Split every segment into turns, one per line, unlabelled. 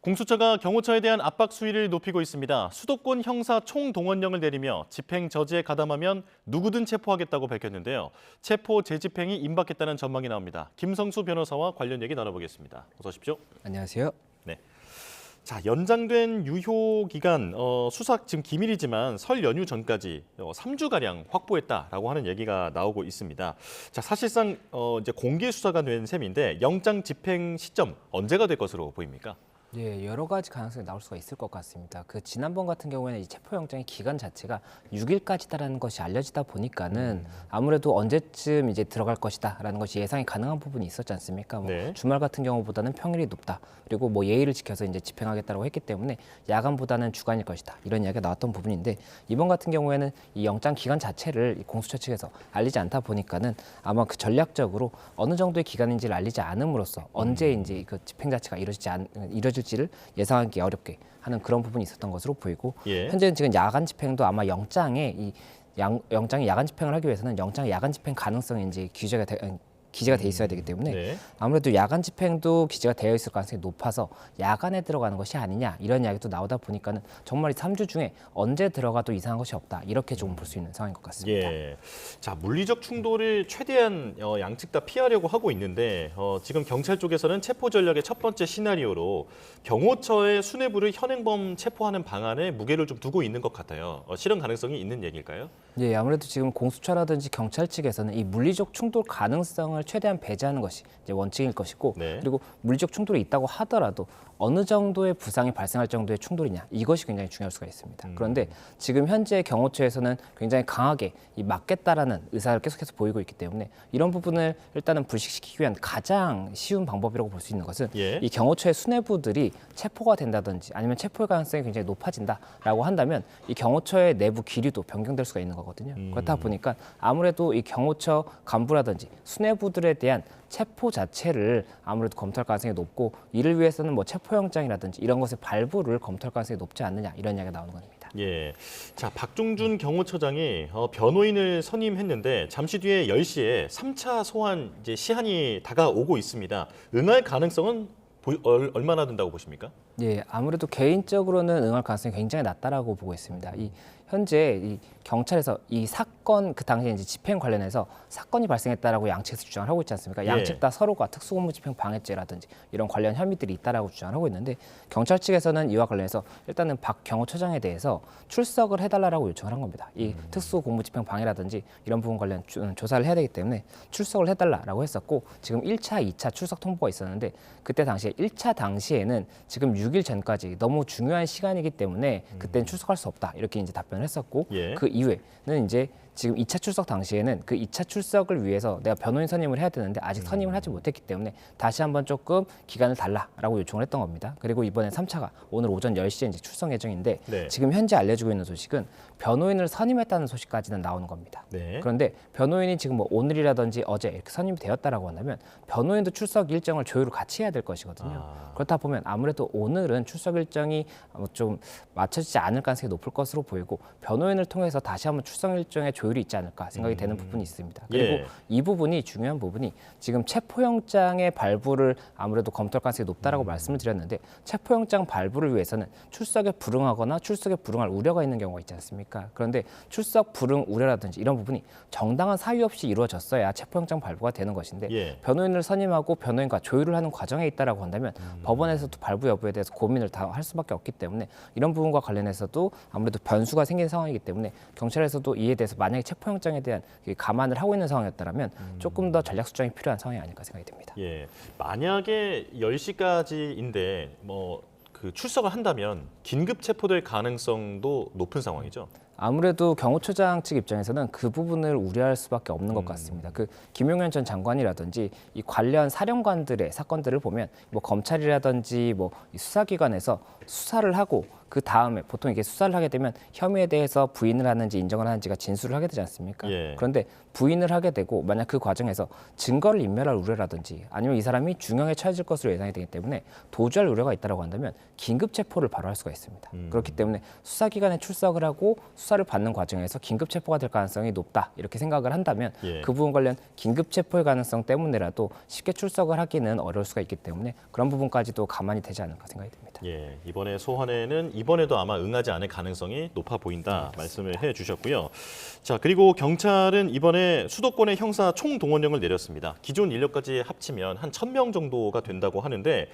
공수처가 경호처에 대한 압박 수위를 높이고 있습니다. 수도권 형사 총동원령을 내리며 집행 저지에 가담하면 누구든 체포하겠다고 밝혔는데요. 체포 재집행이 임박했다는 전망이 나옵니다. 김성수 변호사와 관련 얘기 나눠보겠습니다. 어서 오십시오.
안녕하세요.
네. 자, 연장된 유효 기간 수사 지금 기밀이지만 설 연휴 전까지 3주가량 확보했다라고 하는 얘기가 나오고 있습니다. 자, 사실상 이제 공개 수사가 된 셈인데 영장 집행 시점 언제가 될 것으로 보입니까?
예, 여러 가지 가능성이 나올 수가 있을 것 같습니다. 지난번 같은 경우에는 이 체포영장의 기간 자체가 6일까지다라는 것이 알려지다 보니까는 아무래도 언제쯤 이제 들어갈 것이다라는 것이 예상이 가능한 부분이 있었지 않습니까?
네.
주말 같은 경우보다는 평일이 높다. 그리고 예의를 지켜서 이제 집행하겠다고 했기 때문에 야간보다는 주간일 것이다. 이런 이야기가 나왔던 부분인데 이번 같은 경우에는 이 영장 기간 자체를 이 공수처 측에서 알리지 않다 보니까는 아마 전략적으로 어느 정도의 기간인지를 알리지 않음으로써 언제 이제 그 집행 자체가 이뤄질지를 예상하기 어렵게 하는 그런 부분이 있었던 것으로 보이고
예.
현재는 지금 야간 집행도 아마 영장에 영장이 야간 집행을 하기 위해서는 영장의 야간 집행 가능성이 이제 기재가 돼 있어야 되기 때문에
네.
아무래도 야간 집행도 기재가 되어 있을 가능성이 높아서 야간에 들어가는 것이 아니냐 이런 이야기도 나오다 보니까는 정말 이 3주 중에 언제 들어가도 이상한 것이 없다 이렇게 조금 볼 수 있는 상황인 것 같습니다.
예. 자, 물리적 충돌을 최대한 양측 다 피하려고 하고 있는데 지금 경찰 쪽에서는 체포 전략의 첫 번째 시나리오로 경호처의 수뇌부를 현행범 체포하는 방안에 무게를 좀 두고 있는 것 같아요. 실현 가능성이 있는 얘기일까요?
예, 아무래도 지금 공수처라든지 경찰 측에서는 이 물리적 충돌 가능성을 최대한 배제하는 것이 이제 원칙일 것이고,
네.
그리고 물리적 충돌이 있다고 하더라도 어느 정도의 부상이 발생할 정도의 충돌이냐 이것이 굉장히 중요할 수가 있습니다. 그런데 지금 현재 경호처에서는 굉장히 강하게 막겠다라는 의사를 계속해서 보이고 있기 때문에 이런 부분을 일단은 불식시키기 위한 가장 쉬운 방법이라고 볼 수 있는 것은
예.
이 경호처의 수뇌부들이 체포가 된다든지 아니면 체포의 가능성이 굉장히 높아진다라고 한다면 이 경호처의 내부 기류도 변경될 수가 있는 거거든요. 그렇다 보니까 아무래도 이 경호처 간부라든지 수뇌부들에 대한 체포 자체를 아무래도 검토할 가능성이 높고 이를 위해서는 체포영장이라든지 이런 것의 발부를 검토할 가능성이 높지 않느냐 이런 이야기가 나오는 겁니다.
예. 자, 박종준 경호처장이 변호인을 선임했는데 잠시 뒤에 10시에 3차 소환 이제 시한이 다가오고 있습니다. 응할 가능성은 얼마나 된다고 보십니까?
예, 아무래도 개인적으로는 응할 가능성이 굉장히 낮다라고 보고 있습니다. 현재 이 경찰에서 이 사건 그 당시에 이제 집행 관련해서 사건이 발생했다라고 양측에서 주장을 하고 있지 않습니까? 양측 다 서로가 특수공무집행 방해죄라든지 이런 관련 혐의들이 있다라고 주장을 하고 있는데 경찰 측에서는 이와 관련해서 일단은 박 경호처장에 대해서 출석을 해달라고 요청을 한 겁니다. 이 특수공무집행 방해라든지 이런 부분 관련 조사를 해야 되기 때문에 출석을 해달라라고 했었고 지금 1차, 2차 출석 통보가 있었는데 그때 당시에 1차 당시에는 지금 6일 전까지 너무 중요한 시간이기 때문에 그때는 출석할 수 없다 이렇게 이제 답변을 했었고
예.
그 이후에는 이제 지금 2차 출석 당시에는 그 2차 출석을 위해서 내가 변호인 선임을 해야 되는데 아직 선임을 하지 못했기 때문에 다시 한번 조금 기간을 달라라고 요청을 했던 겁니다. 그리고 이번에 3차가 오늘 오전 10시에 이제 출석 예정인데
네.
지금 현재 알려지고 있는 소식은 변호인을 선임했다는 소식까지는 나오는 겁니다.
네.
그런데 변호인이 지금 오늘이라든지 어제 이렇게 선임이 되었다라고 한다면 변호인도 출석 일정을 조율을 같이 해야 될 것이거든요. 그렇다 보면 아무래도 오늘은 출석 일정이 좀 맞춰지지 않을 가능성이 높을 것으로 보이고 변호인을 통해서 다시 한번 출석 일정의 조율이 있지 않을까 생각이 되는 부분이 있습니다. 그리고
예.
이 부분이 중요한 부분이 지금 체포영장의 발부를 아무래도 검토할 가능성이 높다라고 말씀을 드렸는데 체포영장 발부를 위해서는 출석에 불응하거나 출석에 불응할 우려가 있는 경우가 있지 않습니까? 그런데 출석 불응 우려라든지 이런 부분이 정당한 사유 없이 이루어졌어야 체포영장 발부가 되는 것인데
예.
변호인을 선임하고 변호인과 조율을 하는 과정에 있다라고 한다면 법원에서도 발부 여부에 대해서 고민을 다 할 수밖에 없기 때문에 이런 부분과 관련해서도 아무래도 변수가 생긴 상황이기 때문에 경찰에서도 이에 대해서 만약에 체포영장에 대한 감안을 하고 있는 상황이었다면 조금 더 전략 수정이 필요한 상황이 아닐까 생각이 듭니다.
예. 만약에 10시까지인데 그 출석을 한다면 긴급 체포될 가능성도 높은 상황이죠.
아무래도 경호처장 측 입장에서는 그 부분을 우려할 수밖에 없는 것 같습니다. 김용현 전 장관이라든지 이 관련 사령관들의 사건들을 보면 검찰이라든지 이 수사기관에서 수사를 하고 그 다음에 보통 이게 수사를 하게 되면 혐의에 대해서 부인을 하는지 인정을 하는지가 진술을 하게 되지 않습니까?
예.
그런데 부인을 하게 되고 만약 그 과정에서 증거를 인멸할 우려라든지 아니면 이 사람이 중형에 처해질 것으로 예상이 되기 때문에 도주할 우려가 있다고 한다면 긴급 체포를 바로 할 수가 있습니다. 그렇기 때문에 수사기관에 출석을 하고 수사를 받는 과정에서 긴급 체포가 될 가능성이 높다 이렇게 생각을 한다면
예.
그 부분 관련 긴급 체포의 가능성 때문에라도 쉽게 출석을 하기는 어려울 수가 있기 때문에 그런 부분까지도 감안이 되지 않을까 생각이 듭니다.
예, 이번에 소환에는 이번에도 아마 응하지 않을 가능성이 높아 보인다 말씀을 해주셨고요. 자, 그리고 경찰은 이번에 수도권의 형사 총동원령을 내렸습니다. 기존 인력까지 합치면 한 1,000명 정도가 된다고 하는데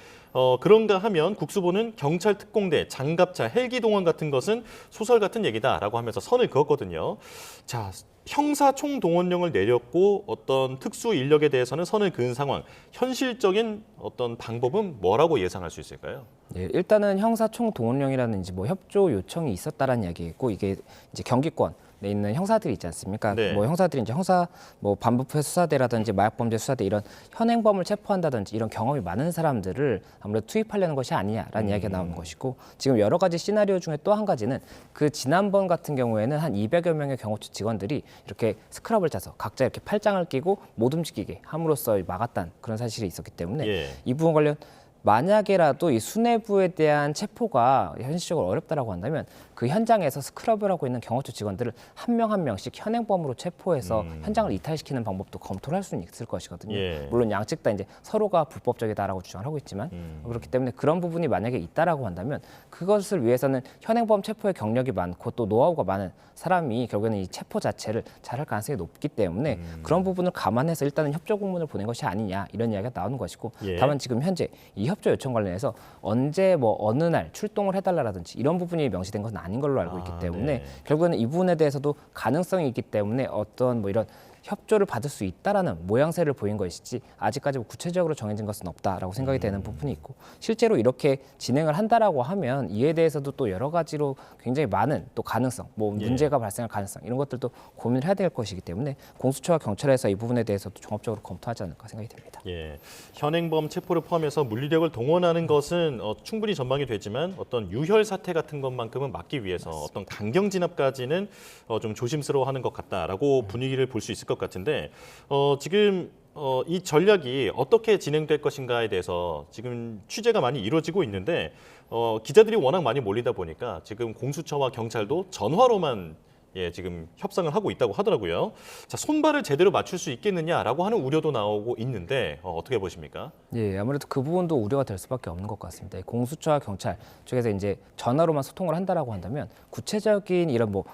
그런가 하면 국수본은 경찰 특공대, 장갑차, 헬기 동원 같은 것은 소설 같은 얘기다라고 하면서 선을 그었거든요. 자, 형사 총동원령을 내렸고 어떤 특수 인력에 대해서는 선을 그은 상황. 현실적인 어떤 방법은 뭐라고 예상할 수 있을까요?
네, 일단은 형사총 동원령이라는 이제 뭐 협조 요청이 있었다라는 이야기고 이게 이제 경기권에 있는 형사들이 있지 않습니까?
네.
뭐 형사들이 이제 형사 뭐 반부패 수사대라든지 마약범죄 수사대 이런 현행범을 체포한다든지 이런 경험이 많은 사람들을 아무래도 투입하려는 것이 아니냐라는 이야기가 나오는 것이고 지금 여러 가지 시나리오 중에 또 한 가지는 그 지난번 같은 경우에는 한 200여 명의 경호처 직원들이 이렇게 스크럽을 짜서 각자 이렇게 팔짱을 끼고 못 움직이게 함으로써 막았다는 그런 사실이 있었기 때문에
예.
이 부분 관련 만약에라도 이 수뇌부에 대한 체포가 현실적으로 어렵다라고 한다면 그 현장에서 스크럽을 하고 있는 경호처 직원들을 한 명 한 명씩 현행범으로 체포해서 현장을 이탈시키는 방법도 검토를 할 수는 있을 것이거든요.
예.
물론 양측 다 이제 서로가 불법적이다라고 주장을 하고 있지만 그렇기 때문에 그런 부분이 만약에 있다라고 한다면 그것을 위해서는 현행범 체포의 경력이 많고 또 노하우가 많은 사람이 결국에는 이 체포 자체를 잘할 가능성이 높기 때문에 그런 부분을 감안해서 일단은 협조 공문을 보낸 것이 아니냐 이런 이야기가 나오는 것이고
예.
다만 지금 현재 이 협조 요청 관련해서 언제 뭐 어느 날 출동을 해달라라든지 이런 부분이 명시된 것은 아닌 걸로 알고 있기 때문에
네.
결국에는 이 부분에 대해서도 가능성이 있기 때문에 어떤 뭐 이런 협조를 받을 수 있다라는 모양새를 보인 것이지 아직까지 구체적으로 정해진 것은 없다라고 생각이 되는 부분이 있고 실제로 이렇게 진행을 한다라고 하면 이에 대해서도 또 여러 가지로 굉장히 많은 또 가능성, 뭐
예.
문제가 발생할 가능성 이런 것들도 고민을 해야 될 것이기 때문에 공수처와 경찰에서 이 부분에 대해서도 종합적으로 검토하지 않을까 생각이 듭니다.
예, 현행범 체포를 포함해서 물리력을 동원하는 것은 충분히 전망이 되지만 어떤 유혈 사태 같은 것만큼은 막기 위해서 어떤 강경 진압까지는 좀 조심스러워하는 것 같다라고 분위기를 볼 수 있을 것 같은데 지금 이 전략이 어떻게 진행될 것인가에 대해서 지금 취재가 많이 이루어지고 있는데 기자들이 워낙 많이 몰리다 보니까 지금 공수처와 경찰도 전화로만 지금 협상을 하고 있다고 하더라고요. 자, 손발을 제대로 맞출 수 있겠느냐라고 하는 우려도 나오고 있는데 어떻게 보십니까?
예, 아무래도 그 부분도 우려가 될 수밖에 없는 것 같습니다. 공수처와 경찰 쪽에서 이제 전화로만 소통을 한다라고 한다면 구체적인 이런 뭐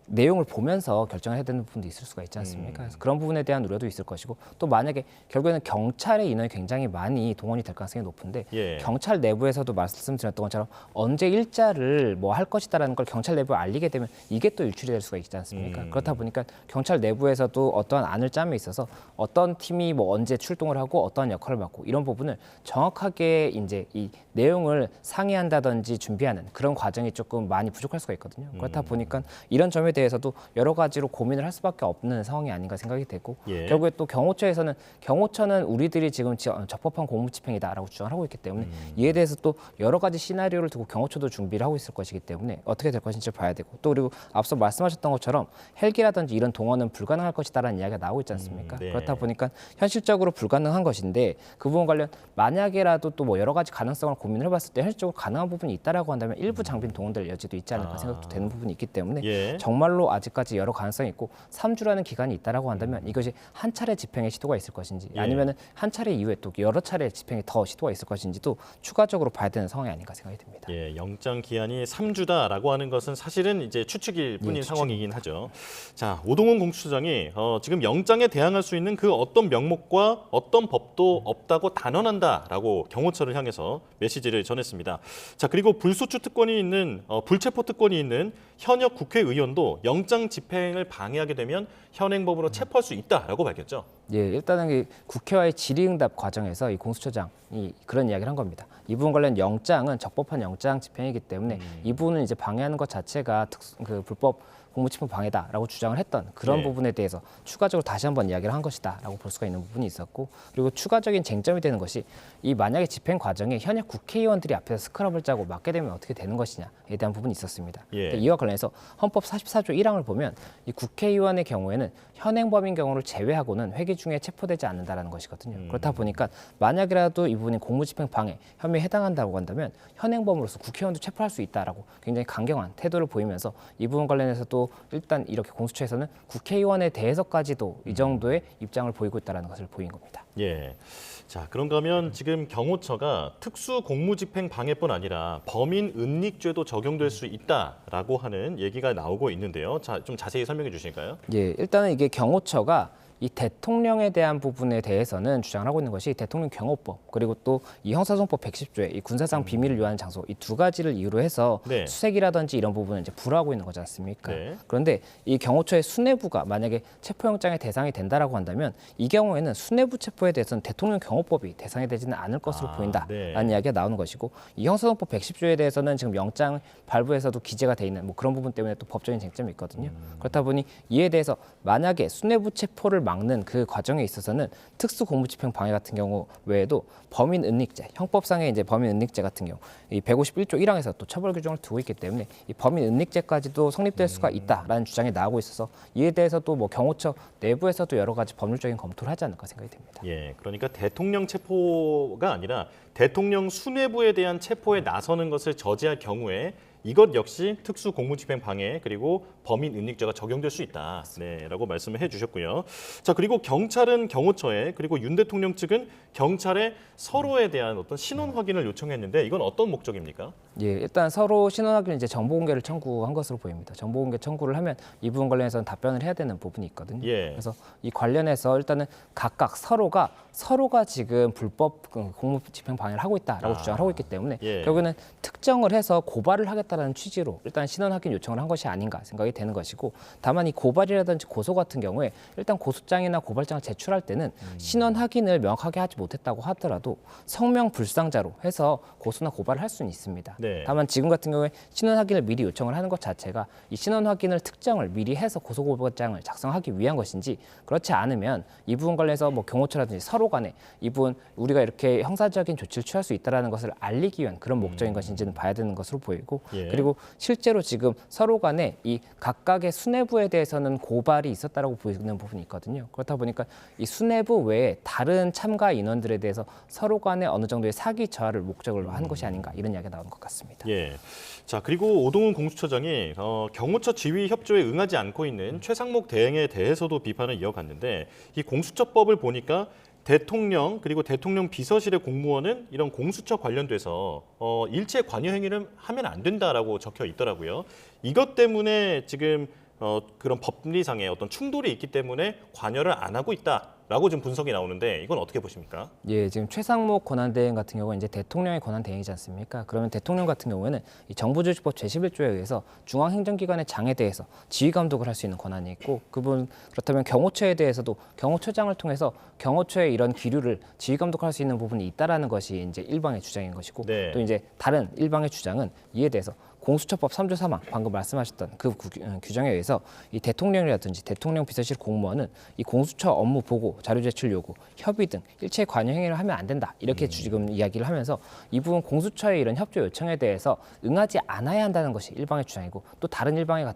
내용을 보면서 결정을 해야 되는 부분도 있을 수가 있지 않습니까? 그래서 그런 부분에 대한 우려도 있을 것이고 또 만약에 결국에는 경찰의 인원이 굉장히 많이 동원이 될 가능성이 높은데
예.
경찰 내부에서도 말씀드렸던 것처럼 언제 일자를 뭐 할 것이다라는 걸 경찰 내부에 알리게 되면 이게 또 유출이 될 수가 있지 않습니까? 그렇다 보니까 경찰 내부에서도 어떠한 안을 짬에 있어서 어떤 팀이 뭐 언제 출동을 하고 어떠한 역할을 맡고 이런 부분을 정확하게 이제 이 내용을 상의한다든지 준비하는 그런 과정이 조금 많이 부족할 수가 있거든요. 그렇다 보니까 이런 점에 대해서도 여러 가지로 고민을 할 수밖에 없는 상황이 아닌가 생각이 되고
예.
결국에 또 경호처는 우리들이 지금 적법한 공무집행이다라고 주장을 하고 있기 때문에 이에 대해서 또 여러 가지 시나리오를 두고 경호처도 준비를 하고 있을 것이기 때문에 어떻게 될 것인지 봐야 되고 또 그리고 앞서 말씀하셨던 것처럼 헬기라든지 이런 동원은 불가능할 것이다라는 이야기가 나오고 있지 않습니까?
네.
그렇다 보니까 현실적으로 불가능한 것인데 그 부분 관련 만약에라도 또 뭐 여러 가지 가능성을 고민을 해봤을 때 현실적으로 가능한 부분이 있다라고 한다면 일부 장비는 동원될 여지도 있지 않을까 생각도 되는 부분이 있기 때문에
예.
정말로 아직까지 여러 가능성이 있고 3주라는 기간이 있다라고 한다면 이것이 한 차례 집행의 시도가 있을 것인지
예.
아니면은 한 차례 이후에 또 여러 차례 집행이 더 시도가 있을 것인지도 추가적으로 봐야 되는 상황이 아닌가 생각이 듭니다.
예, 영장 기한이 3주다라고 하는 것은 사실은 이제 추측일 뿐인
추측.
상황이긴 하죠. 자, 오동훈 공수처장이 지금 영장에 대항할 수 있는 그 어떤 명목과 어떤 법도 없다고 단언한다라고 경호처를 향해서 메시지를 전했습니다. 자, 그리고 불소추 특권이 있는 불체포 특권이 있는 현역 국회의원도 영장 집행을 방해하게 되면 현행범으로 체포할 수 있다라고 밝혔죠.
예, 일단은 이 국회와의 질의응답 과정에서 이 공수처장이 그런 이야기를 한 겁니다. 이 부분 관련 영장은 적법한 영장 집행이기 때문에 이 부분은 이제 방해하는 것 자체가 그 불법 공무집행 방해다라고 주장을 했던 그런
네.
부분에 대해서 추가적으로 다시 한번 이야기를 한 것이다라고 볼 수가 있는 부분이 있었고, 그리고 추가적인 쟁점이 되는 것이 이 만약에 집행 과정에 현역 국회의원들이 앞에서 스크럽을 짜고 막게 되면 어떻게 되는 것이냐에 대한 부분이 있었습니다.
예.
이와 관련해서 헌법 44조 1항을 보면 이 국회의원의 경우에는 현행범인 경우를 제외하고는 회기 중에 체포되지 않는다라는 것이거든요. 그렇다 보니까 만약이라도 이 부분이 공무집행 방해 혐의에 해당한다고 한다면 현행범으로서 국회의원도 체포할 수 있다라고 굉장히 강경한 태도를 보이면서 이 부분 관련해서도 일단 이렇게 공수처에서는 국회의원에 대해서까지도 이 정도의 입장을 보이고 있다는 것을 보인 겁니다.
예. 자, 그런가 하면 지금 경호처가 특수 공무집행 방해뿐 아니라 범인 은닉죄도 적용될 수 있다라고 하는 얘기가 나오고 있는데요. 자, 좀 자세히 설명해 주실까요?
예, 일단은 이게 경호처가 이 대통령에 대한 부분에 대해서는 주장을 하고 있는 것이 대통령 경호법, 그리고 또 이 형사소송법 110조에 이 군사상 비밀을 요하는 장소, 이 두 가지를 이유로 해서
네.
수색이라든지 이런 부분을 이제 불허하고 있는 거지 않습니까?
네.
그런데 이 경호처의 수뇌부가 만약에 체포영장의 대상이 된다라고 한다면 이 경우에는 수뇌부 체포에 대해서는 대통령 경호법이 대상이 되지는 않을 것으로 보인다라는
네.
이야기가 나오는 것이고, 이 형사소송법 110조에 대해서는 지금 영장 발부에서도 기재가 돼 있는 뭐 그런 부분 때문에 또 법적인 쟁점이 있거든요. 그렇다 보니 이에 대해서 만약에 수뇌부 체포를 막는 그 과정에 있어서는 특수 공무집행 방해 같은 경우 외에도 범인 은닉죄, 형법상의 이제 범인 은닉죄 같은 경우 이 151조 1항에서 또 처벌 규정을 두고 있기 때문에 이 범인 은닉죄까지도 성립될 수가 있다라는 주장이 나오고 있어서 이에 대해서도 뭐 경호처 내부에서도 여러 가지 법률적인 검토를 하지 않을까 생각이 됩니다.
예, 그러니까 대통령 체포가 아니라 대통령 수뇌부에 대한 체포에 나서는 것을 저지할 경우에 이것 역시 특수 공무집행 방해 그리고 범인 은닉죄가 적용될 수 있다. 네라고 말씀을 해주셨고요. 자, 그리고 경찰은 경호처에 그리고 윤 대통령 측은 경찰에 서로에 대한 어떤 신원 확인을 요청했는데 이건 어떤 목적입니까?
예, 일단 서로 신원 확인 이제 정보 공개를 청구한 것으로 보입니다. 정보 공개 청구를 하면 이 부분 관련해서는 답변을 해야 되는 부분이 있거든요.
예.
그래서 이 관련해서 일단은 각각 서로가 지금 불법 공무집행 방해를 하고 있다라고 주장을 하고 있기 때문에
예.
결국에는 특정을 해서 고발을 하겠다라는 취지로 일단 신원 확인 요청을 한 것이 아닌가 생각이 되는 것이고, 다만 이 고발이라든지 고소 같은 경우에 일단 고소장이나 고발장을 제출할 때는 신원 확인을 명확하게 하지 못했다고 하더라도 성명 불상자로 해서 고소나 고발을 할 수는 있습니다.
네.
다만 지금 같은 경우에 신원 확인을 미리 요청을 하는 것 자체가 이 신원 확인을 특정을 미리 해서 고소 고발장을 작성하기 위한 것인지, 그렇지 않으면 이 부분 관련해서 뭐 경호처라든지 서로 간에 이 부분 우리가 이렇게 형사적인 조치를 취할 수 있다라는 것을 알리기 위한 그런 목적인 것인지는 봐야 되는 것으로 보이고,
예.
그리고 실제로 지금 서로 간에 이 각각의 수뇌부에 대해서는 고발이 있었다라고 보이는 부분이 있거든요. 그렇다 보니까 이 수뇌부 외에 다른 참가 인원들에 대해서 서로 간에 어느 정도의 사기 저하를 목적으로 한 것이 아닌가, 이런 이야기가 나오는 것 같습니다.
예. 자, 그리고 오동훈 공수처장이 경호처 지휘 협조에 응하지 않고 있는 최상목 대행에 대해서도 비판을 이어갔는데, 이 공수처법을 보니까 대통령 그리고 대통령 비서실의 공무원은 이런 공수처 관련돼서 일체 관여 행위를 하면 안 된다라고 적혀 있더라고요. 이것 때문에 지금 그런 법리상의 어떤 충돌이 있기 때문에 관여를 안 하고 있다라고 지금 분석이 나오는데 이건 어떻게 보십니까?
예, 지금 최상목 권한대행 같은 경우는 이제 대통령의 권한대행이지 않습니까? 그러면 대통령 같은 경우에는 이 정부조직법 제11조에 의해서 중앙행정기관의 장에 대해서 지휘 감독을 할 수 있는 권한이 있고, 그렇다면 경호처에 대해서도 경호처장을 통해서 경호처의 이런 기류를 지휘 감독할 수 있는 부분이 있다라는 것이 이제 일방의 주장인 것이고,
네.
또 이제 다른 일방의 주장은 이에 대해서 공수처법 3조 3항 방금 말씀하셨던 그 규정에 의해서 이 대통령이라든지 대통령 비서실 공무원은 이 공수처 업무 보고, 자료 제출 요구, 협의 등 일체 관여 행위를 하면 안 된다, 이렇게 지금 이야기를 하면서 이 부분 공수처의 이런 협조 요청에 대해서 응하지 않아야 한다는 것이 일방의 주장이고, 또 다른 일방의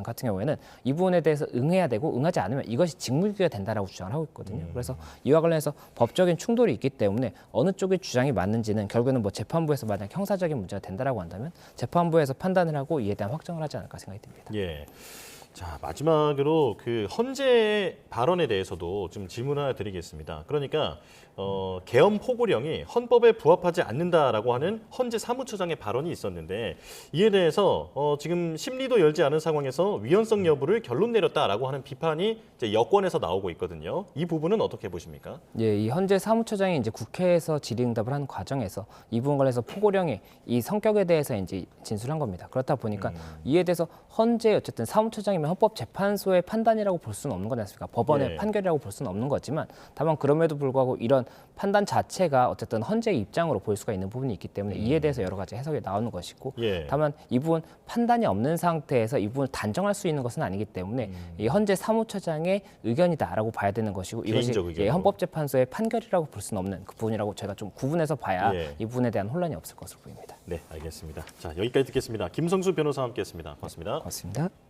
같은 경우에는 이 부분에 대해서 응해야 되고 응하지 않으면 이것이 직무유기가 된다라고 주장을 하고 있거든요. 그래서 이와 관련해서 법적인 충돌이 있기 때문에 어느 쪽의 주장이 맞는지는 결국에는 뭐 재판부에서 만약 형사적인 문제가 된다라고 한다면 재판부에서 판단을 하고 이에 대한 확정을 하지 않을까 생각이 듭니다.
예. 자, 마지막으로 그 헌재 발언에 대해서도 좀 질문 하나 드리겠습니다. 그러니까 계엄 포고령이 헌법에 부합하지 않는다라고 하는 헌재 사무처장의 발언이 있었는데, 이에 대해서 지금 심리도 열지 않은 상황에서 위헌성 여부를 결론 내렸다라고 하는 비판이 이제 여권에서 나오고 있거든요. 이 부분은 어떻게 보십니까?
예, 이 헌재 사무처장이 이제 국회에서 질의응답을 하는 과정에서 이 부분 관련해서 포고령의 이 성격에 대해서 이제 진술한 겁니다. 그렇다 보니까 이에 대해서 헌재 어쨌든 사무처장이면 헌법재판소의 판단이라고 볼 수는 없는 거지 않습니까? 법원의
예.
판결이라고 볼 수는 없는 거지만, 다만 그럼에도 불구하고 이런 판단 자체가 어쨌든 헌재의 입장으로 볼 수가 있는 부분이 있기 때문에 이에 대해서 여러 가지 해석이 나오는 것이고
예.
다만 이 부분 판단이 없는 상태에서 이 부분을 단정할 수 있는 것은 아니기 때문에 이 헌재 사무처장의 의견이다라고 봐야 되는 것이고 이것이
개인적 의견으로.
헌법재판소의 판결이라고 볼 수는 없는 그 부분이라고 제가 좀 구분해서 봐야
예.
이 부분에 대한 혼란이 없을 것으로 보입니다.
네, 알겠습니다. 자, 여기까지 듣겠습니다. 김성수 변호사와 함께했습니다. 고맙습니다.
고맙습니다.